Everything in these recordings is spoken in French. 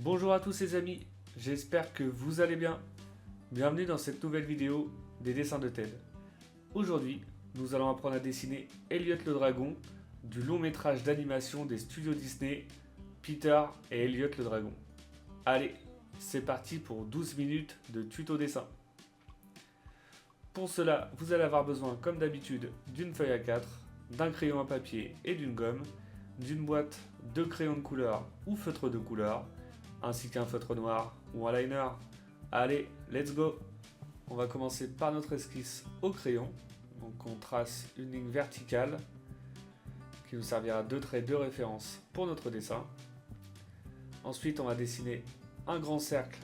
Bonjour à tous les amis, j'espère que vous allez bien. Bienvenue dans cette nouvelle vidéo des dessins de Ted. Aujourd'hui, nous allons apprendre à dessiner Elliot le dragon du long métrage d'animation des studios Disney, Peter et Elliot le dragon. Allez, c'est parti pour 12 minutes de tuto dessin. Pour cela, vous allez avoir besoin, comme d'habitude, d'une feuille A4, d'un crayon à papier et d'une gomme, d'une boîte de crayons de couleur ou feutre de couleur, ainsi qu'un feutre noir ou un liner. Allez, let's go! On va commencer par notre esquisse au crayon. Donc on trace une ligne verticale qui nous servira de trait de référence pour notre dessin. Ensuite, on va dessiner un grand cercle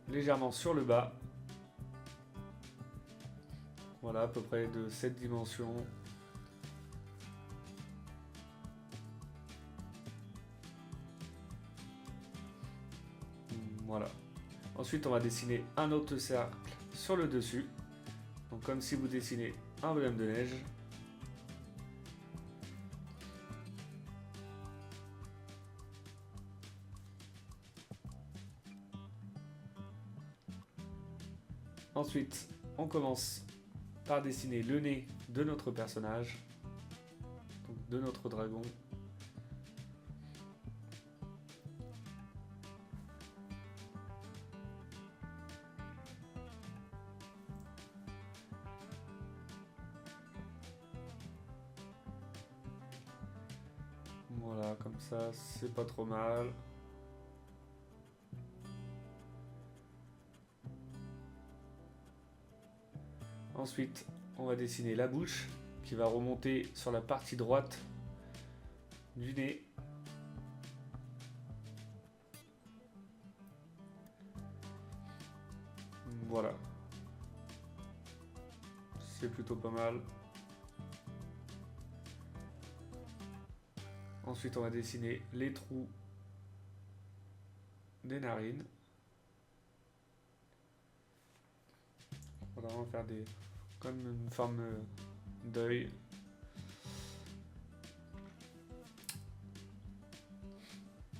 légèrement sur le bas. Voilà, à peu près de cette dimension. Voilà. Ensuite, on va dessiner un autre cercle sur le dessus. Donc, comme si vous dessinez un bonhomme de neige. Ensuite, on commence par dessiner le nez de notre personnage, donc de notre dragon. Voilà, comme ça, c'est pas trop mal. Ensuite, on va dessiner la bouche qui va remonter sur la partie droite du nez. Voilà. C'est plutôt pas mal. Ensuite, on va dessiner les trous des narines. Voilà, on va faire comme une forme d'œil.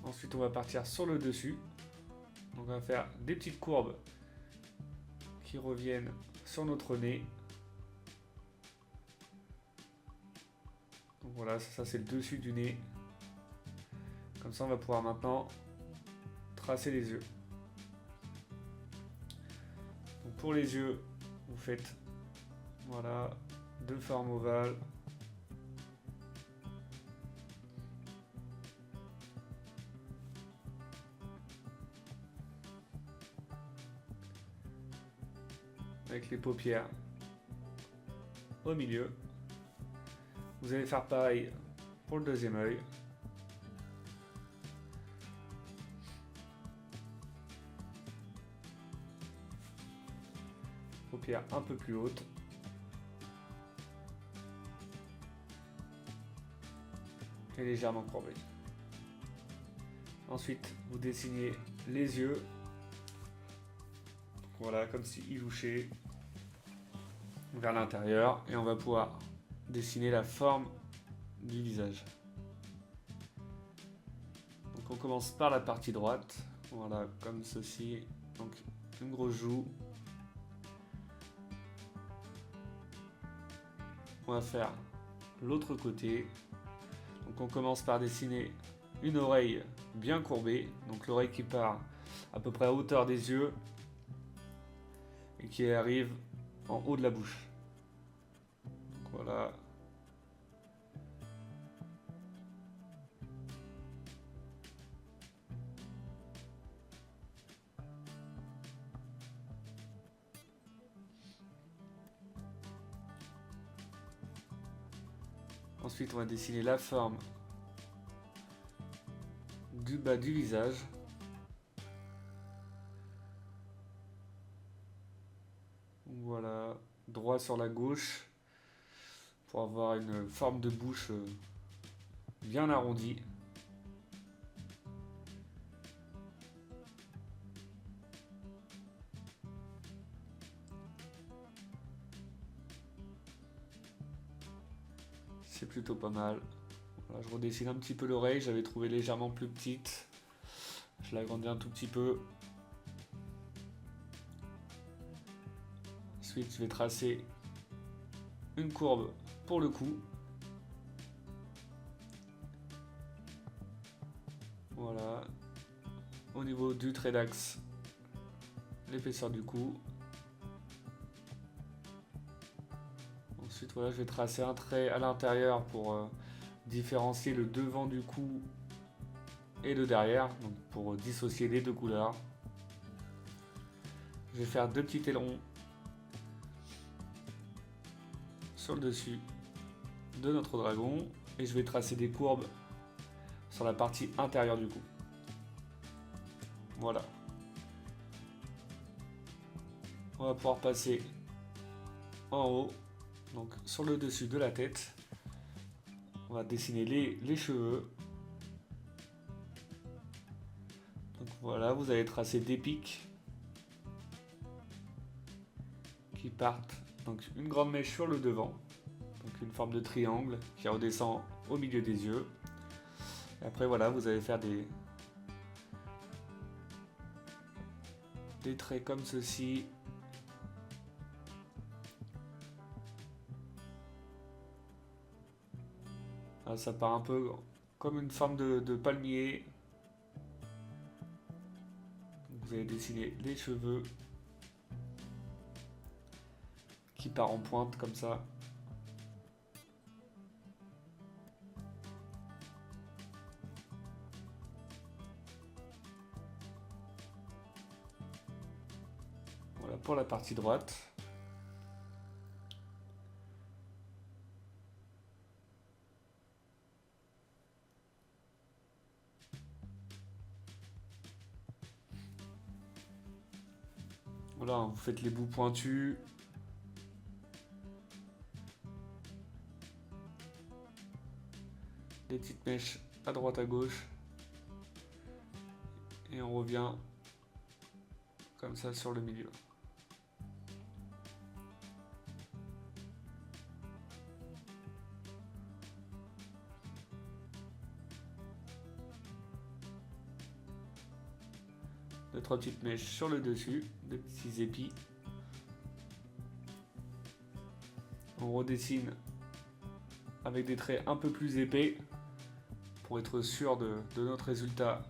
Ensuite, on va partir sur le dessus. Donc, on va faire des petites courbes qui reviennent sur notre nez. Donc voilà, ça c'est le dessus du nez. Comme ça, on va pouvoir maintenant tracer les yeux. Donc pour les yeux, vous faites voilà, deux formes ovales. Avec les paupières au milieu. Vous allez faire pareil pour le deuxième œil. Paupières un peu plus hautes. Et légèrement courbées. Ensuite, vous dessinez les yeux. Voilà, comme s'ils louchaient vers l'intérieur. Et on va pouvoir dessiner la forme du visage. Donc on commence par la partie droite. Voilà, comme ceci. Donc une grosse joue. On va faire l'autre côté. Donc on commence par dessiner une oreille bien courbée. Donc l'oreille qui part à peu près à hauteur des yeux et qui arrive en haut de la bouche. Donc voilà. Ensuite, on va dessiner la forme du bas du visage. Voilà, droit sur la gauche pour avoir une forme de bouche bien arrondie. C'est plutôt pas mal. Voilà, je redessine un petit peu l'oreille, j'avais trouvé légèrement plus petite. Je l'agrandis un tout petit peu. Ensuite, je vais tracer une courbe pour le cou. Voilà. Au niveau du trait d'axe, l'épaisseur du cou. Ensuite, voilà, je vais tracer un trait à l'intérieur pour différencier le devant du cou et le derrière, donc pour dissocier les deux couleurs. Je vais faire deux petits ailerons sur le dessus de notre dragon et je vais tracer des courbes sur la partie intérieure du cou. Voilà. On va pouvoir passer en haut, donc sur le dessus de la tête. On va dessiner les cheveux. Donc voilà, vous allez tracer des pics qui partent. Donc une grande mèche sur le devant, donc une forme de triangle qui redescend au milieu des yeux. Et après voilà, vous allez faire des traits comme ceci. Ah, ça part un peu comme une forme de palmier. Vous allez dessiner les cheveux qui part en pointe comme ça. Voilà pour la partie droite. Voilà, vous faites les bouts pointus. Des petites mèches à droite à gauche. Et on revient comme ça sur le milieu. Deux, trois petites mèches sur le dessus, des petits épis. On redessine avec des traits un peu plus épais pour être sûr de notre résultat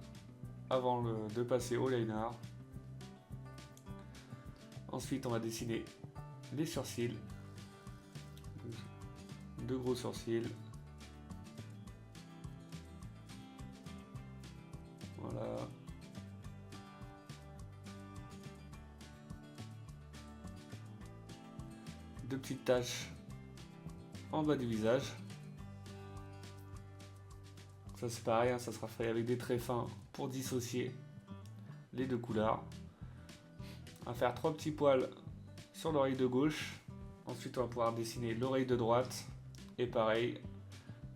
avant de passer au liner. Ensuite, on va dessiner les sourcils. Deux gros sourcils. Voilà. Deux petites taches en bas du visage. Ça c'est pareil, hein, ça sera fait avec des traits fins pour dissocier les deux couleurs. On va faire trois petits poils sur l'oreille de gauche. Ensuite on va pouvoir dessiner l'oreille de droite. Et pareil,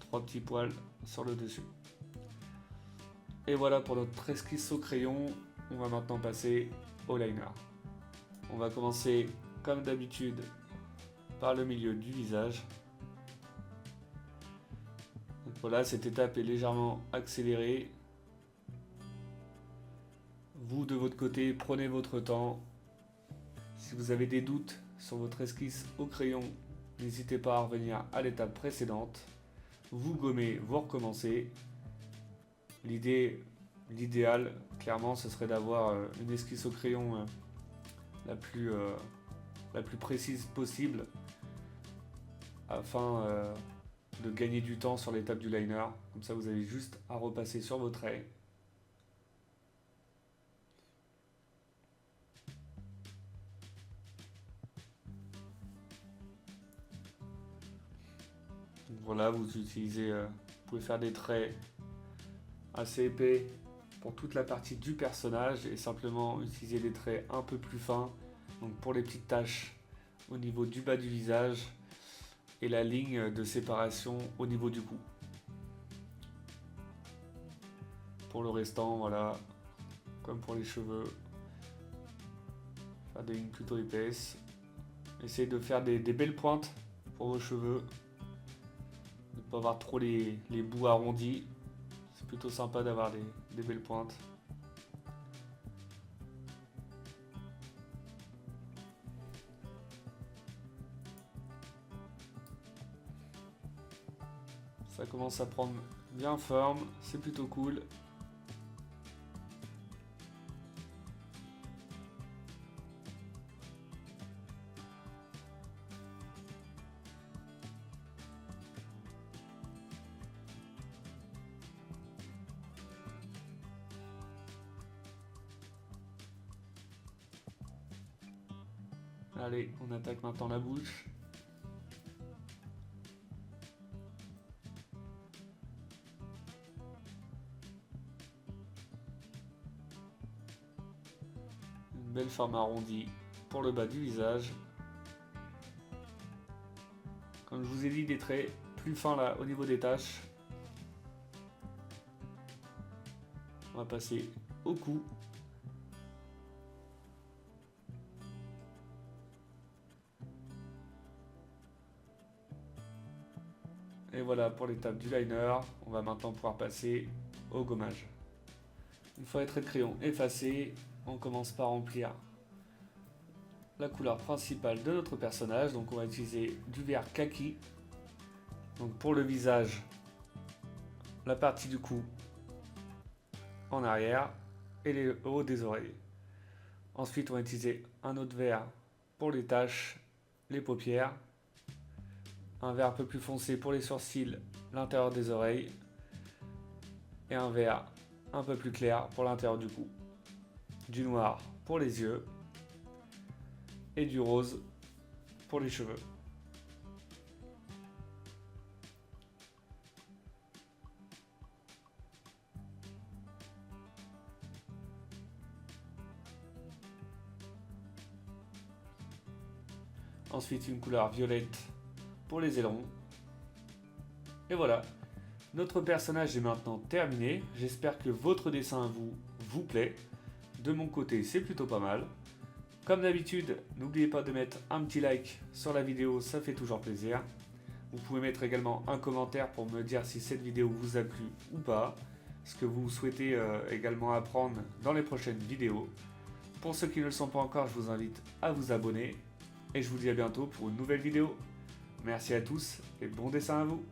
trois petits poils sur le dessus. Et voilà pour notre esquisse au crayon. On va maintenant passer au liner. On va commencer comme d'habitude par le milieu du visage. Donc voilà, cette étape est légèrement accélérée. Vous de votre côté, prenez votre temps. Si vous avez des doutes sur votre esquisse au crayon, n'hésitez pas à revenir à l'étape précédente. Vous gommez, vous recommencez. L'idéal, clairement, ce serait d'avoir une esquisse au crayon la plus précise possible afin de gagner du temps sur l'étape du liner. Comme ça, vous avez juste à repasser sur vos traits. Donc voilà, vous pouvez faire des traits assez épais pour toute la partie du personnage et simplement utiliser des traits un peu plus fins. Donc pour les petites taches au niveau du bas du visage et la ligne de séparation au niveau du cou. Pour le restant, voilà, comme pour les cheveux, faire des lignes plutôt épaisses. Essayez de faire des belles pointes pour vos cheveux. Ne pas avoir trop les bouts arrondis. C'est plutôt sympa d'avoir des belles pointes. Ça commence à prendre bien forme, c'est plutôt cool. Allez, on attaque maintenant la bouche. Une belle forme arrondie pour le bas du visage. Comme je vous ai dit, des traits plus fins là au niveau des taches. On va passer au cou. Et voilà pour l'étape du liner. On va maintenant pouvoir passer au gommage. Une fois les traits de crayon effacés, on commence par remplir la couleur principale de notre personnage. Donc on va utiliser du vert kaki. Donc pour le visage, la partie du cou en arrière et les hauts des oreilles. Ensuite on va utiliser un autre vert pour les taches, les paupières. Un vert un peu plus foncé pour les sourcils, l'intérieur des oreilles. Et un vert un peu plus clair pour l'intérieur du cou. Du noir pour les yeux. Et du rose pour les cheveux. Ensuite une couleur violette pour les ailerons. Et voilà, notre personnage est maintenant terminé. J'espère que votre dessin vous plaît. De mon côté, c'est plutôt pas mal. Comme d'habitude, n'oubliez pas de mettre un petit like sur la vidéo, ça fait toujours plaisir. Vous pouvez mettre également un commentaire pour me dire si cette vidéo vous a plu ou pas, ce que vous souhaitez également apprendre dans les prochaines vidéos. Pour ceux qui ne le sont pas encore, je vous invite à vous abonner et je vous dis à bientôt pour une nouvelle vidéo. Merci à tous et bon dessin à vous.